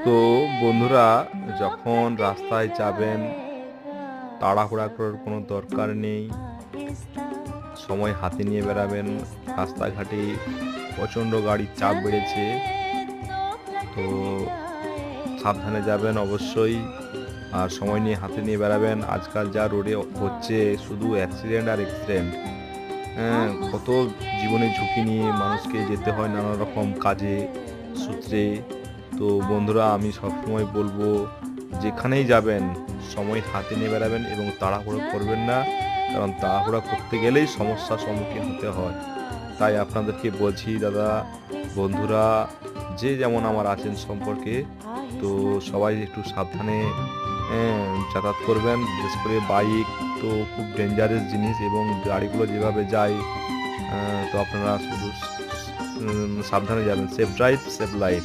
তো বন্ধুরা, যখন রাস্তায় যাবেন তাড়াহুড়া করার কোনো দরকার নেই। সময় হাতে নিয়ে বেরাবেন। রাস্তাঘাটে প্রচণ্ড গাড়ির চাপ বেড়েছে, তো সাবধানে যাবেন অবশ্যই। আর সময় নিয়ে হাতে নিয়ে বেরাবেন। আজকাল যা রোডে হচ্ছে শুধু অ্যাক্সিডেন্ট আর অ্যাক্সিডেন্ট। হ্যাঁ, কত জীবনের ঝুঁকি নিয়ে মানুষকে যেতে হয় নানা রকম কাজে সূত্রে। তো বন্ধুরা, আমি সবসময় বলবো, যেখানেই যাবেন সময় হাতে নিয়ে বেরাবেন এবং তাড়াহুড়ো করবেন না, কারণ তাড়াহুড়া করতে গেলেই সমস্যার সম্মুখীন হতে হয়। তাই আপনাদেরকে বলছি দাদা, বন্ধুরা, যে যেমন আমার আছেন সম্পর্কে, তো সবাই একটু সাবধানে যাতায়াত করবেন। বিশেষ করে বাইক তো খুব ডেঞ্জারাস জিনিস, এবং গাড়িগুলো যেভাবে যায়, তো আপনারা শুধু সাবধানে যাবেন। Safe drive safe life.